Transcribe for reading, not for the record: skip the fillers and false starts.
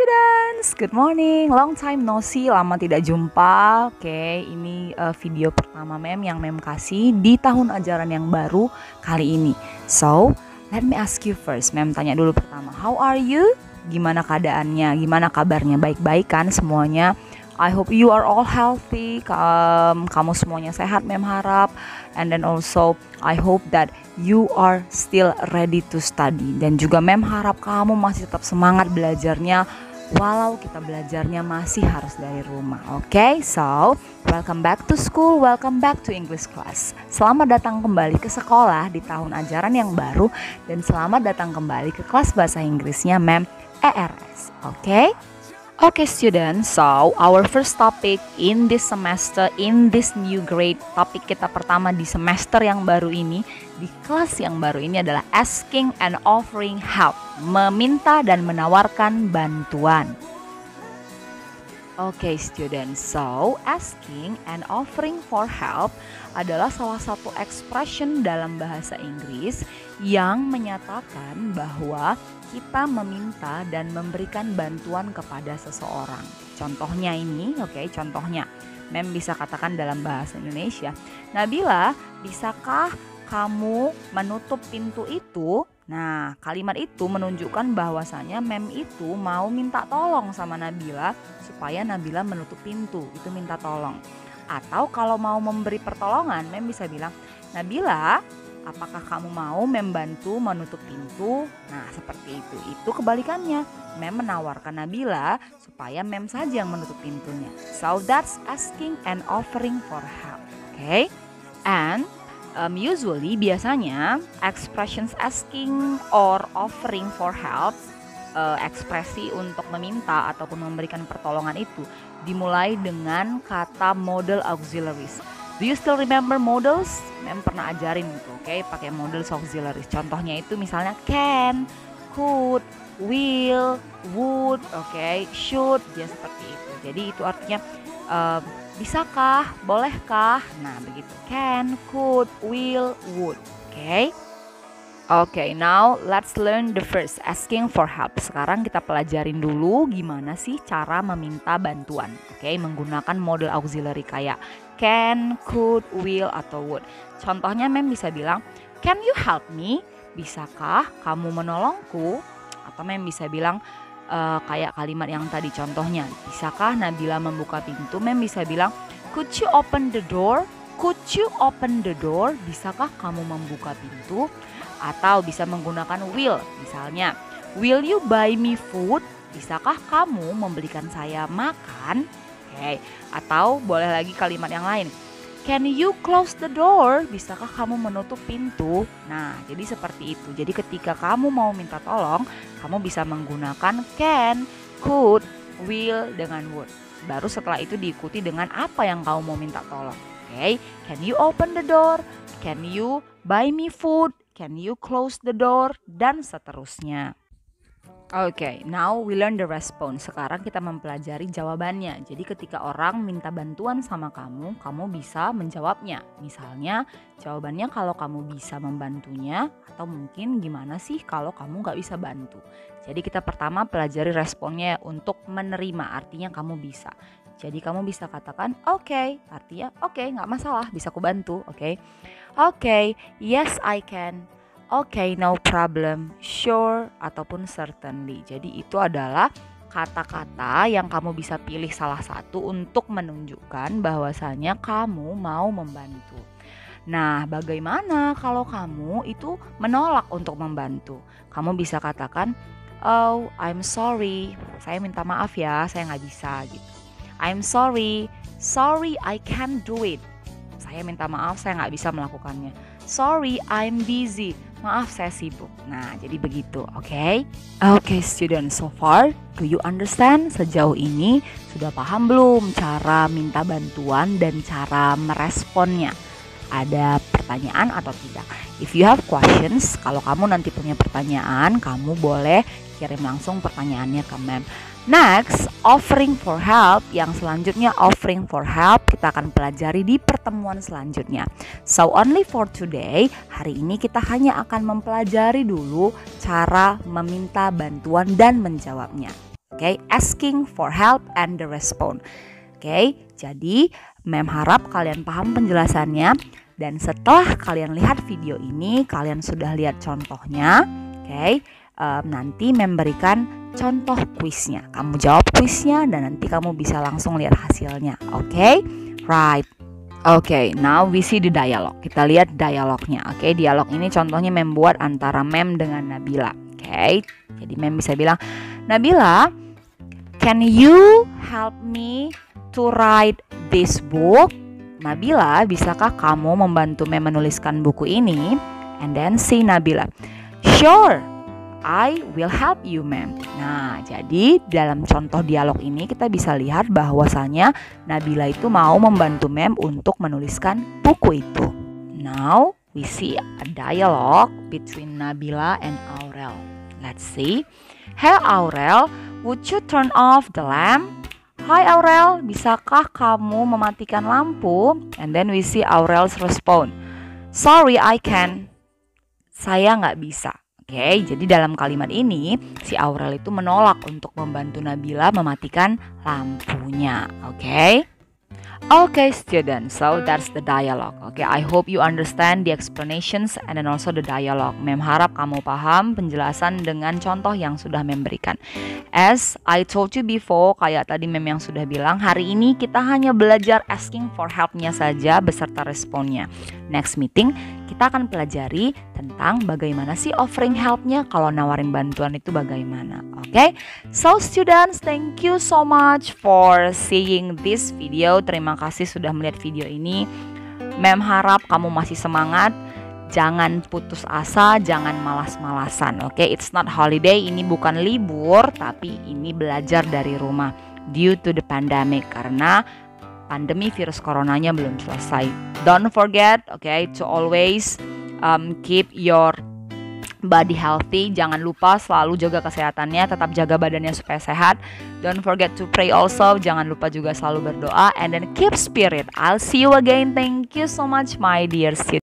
students, good morning. Long time no see, lama tidak jumpa. Oke, ini video pertama Mem yang Mem kasih di tahun ajaran yang baru kali ini. So, let me ask you first. Mem tanya dulu pertama, how are you? Gimana keadaannya? Gimana kabarnya? Baik-baik kan semuanya? I hope you are all healthy. Kamu semuanya sehat, Mem harap. And then also I hope that you are still ready to study. Dan juga Mem harap kamu masih tetap semangat belajarnya, walau kita belajarnya masih harus dari rumah. Okay, so welcome back to school, welcome back to English class. Selamat datang kembali ke sekolah di tahun ajaran yang baru, dan selamat datang kembali ke kelas bahasa Inggrisnya Mem ERS. Okay? Okay students, so our first topic in this semester, in this new grade, topik kita pertama di semester yang baru ini, di kelas yang baru ini adalah asking and offering help, meminta dan menawarkan bantuan. Okay students, so asking and offering for help adalah salah satu expression dalam bahasa Inggris yang menyatakan bahwa kita meminta dan memberikan bantuan kepada seseorang. Contohnya ini, contohnya Mem bisa katakan dalam bahasa Indonesia, Nabila, bisakah kamu menutup pintu itu? Nah, kalimat itu menunjukkan bahwasanya Mem itu mau minta tolong sama Nabila supaya Nabila menutup pintu, itu minta tolong. Atau kalau mau memberi pertolongan, Mem bisa bilang, Nabila, apakah kamu mau membantu menutup pintu? Nah, seperti itu. Itu kebalikannya. Mem menawarkan Nabila supaya Mem saja yang menutup pintunya. So that's asking and offering for help. Okay? And usually biasanya expressions asking or offering for help, ekspresi untuk meminta ataupun memberikan pertolongan itu dimulai dengan kata modal auxiliaries. Do you still remember modals? Mem pernah ajarin itu, pakai modals auxiliaries. Contohnya itu misalnya can, could, will, would, should, ya seperti itu. Jadi itu artinya bisakah, bolehkah? Nah, begitu. Can, could, will, would. Okay, now let's learn the first, asking for help. Sekarang kita pelajarin dulu gimana sih cara meminta bantuan. Menggunakan modal auxiliary kayak can, could, will, atau would. Contohnya Mem bisa bilang, can you help me? Bisakah kamu menolongku? Atau Mem bisa bilang kayak kalimat yang tadi contohnya, bisakah Nabila membuka pintu? Mem bisa bilang, could you open the door? Could you open the door? Bisakah kamu membuka pintu? Atau bisa menggunakan will, misalnya, will you buy me food? Bisakah kamu membelikan saya makan? Atau boleh lagi kalimat yang lain, can you close the door? Bisakah kamu menutup pintu? Nah, jadi seperti itu. Jadi ketika kamu mau minta tolong, kamu bisa menggunakan can, could, will dengan would. Baru setelah itu diikuti dengan apa yang kamu mau minta tolong. Can you open the door? Can you buy me food? Can you close the door? Dan seterusnya. Now we learn the response. Sekarang kita mempelajari jawabannya. Jadi ketika orang minta bantuan sama kamu, kamu bisa menjawabnya. Misalnya jawabannya kalau kamu bisa membantunya, atau mungkin gimana sih kalau kamu gak bisa bantu. Jadi kita pertama pelajari responnya untuk menerima, artinya kamu bisa. Jadi kamu bisa katakan artinya gak masalah, bisa aku bantu. Yes I can. No problem, sure, ataupun certainly. Jadi itu adalah kata-kata yang kamu bisa pilih salah satu untuk menunjukkan bahwasanya kamu mau membantu. Nah, bagaimana kalau kamu itu menolak untuk membantu? Kamu bisa katakan, oh, I'm sorry, saya minta maaf ya, saya gak bisa gitu. I'm sorry I can't do it. Saya minta maaf, saya gak bisa melakukannya. Sorry, I'm busy. Maaf, saya sibuk. Nah, jadi begitu, Okay, students, so far, do you understand? Sejauh ini sudah paham belum cara minta bantuan dan cara meresponnya? Ada pertanyaan atau tidak? If you have questions, kalau kamu nanti punya pertanyaan, kamu boleh kirim langsung pertanyaannya ke Mem. Next, offering for help. Yang selanjutnya offering for help kita akan pelajari di pertemuan selanjutnya. So only for today, hari ini kita hanya akan mempelajari dulu cara meminta bantuan dan menjawabnya. Oke, asking for help and the response. Oke, jadi Mem harap kalian paham penjelasannya. Dan setelah kalian lihat video ini, kalian sudah lihat contohnya. Oke, nanti Mem berikan contoh kuisnya. Kamu jawab kuisnya dan nanti kamu bisa langsung lihat hasilnya. Oke, right. Oke, now we see the dialogue. Kita lihat dialognya. Oke, dialog ini contohnya Mem buat antara Mem dengan Nabila. Oke, jadi Mem bisa bilang, Nabila, can you help me to write this book? Nabila, bisakah kamu membantu Mem menuliskan buku ini? And then si Nabila, sure, I will help you, Mem. Nah, jadi dalam contoh dialog ini kita bisa lihat bahwasanya Nabila itu mau membantu Mem untuk menuliskan buku itu. Now, we see a dialogue between Nabila and Aurel. Let's see. Hey Aurel, would you turn off the lamp? Hai Aurel, bisakah kamu mematikan lampu? And then we see Aurel's response. Sorry, I can. Saya nggak bisa. Oke, jadi dalam kalimat ini si Aurel itu menolak untuk membantu Nabila mematikan lampunya. Oke. Okay, students, so that's the dialogue. Okay, I hope you understand the explanations and then also the dialogue. Mem harap kamu paham penjelasan dengan contoh yang sudah Mem berikan. As I told you before, kayak tadi Mem yang sudah bilang, hari ini kita hanya belajar asking for help-nya saja beserta responnya. Next meeting, kita akan pelajari tentang bagaimana sih offering help-nya, kalau nawarin bantuan itu bagaimana. Okay, so students, thank you so much for seeing this video. Terima kasih sudah melihat video ini. Mem harap kamu masih semangat. Jangan putus asa, jangan malas-malasan. Oke, it's not holiday, ini bukan libur, tapi ini belajar dari rumah due to the pandemic, karena pandemi virus coronanya belum selesai. Don't forget, okay, to always keep your body healthy. Jangan lupa selalu jaga kesehatannya, tetap jaga badannya supaya sehat. Don't forget to pray also. Jangan lupa juga selalu berdoa. And then keep spirit. I'll see you again. Thank you so much, my dear students.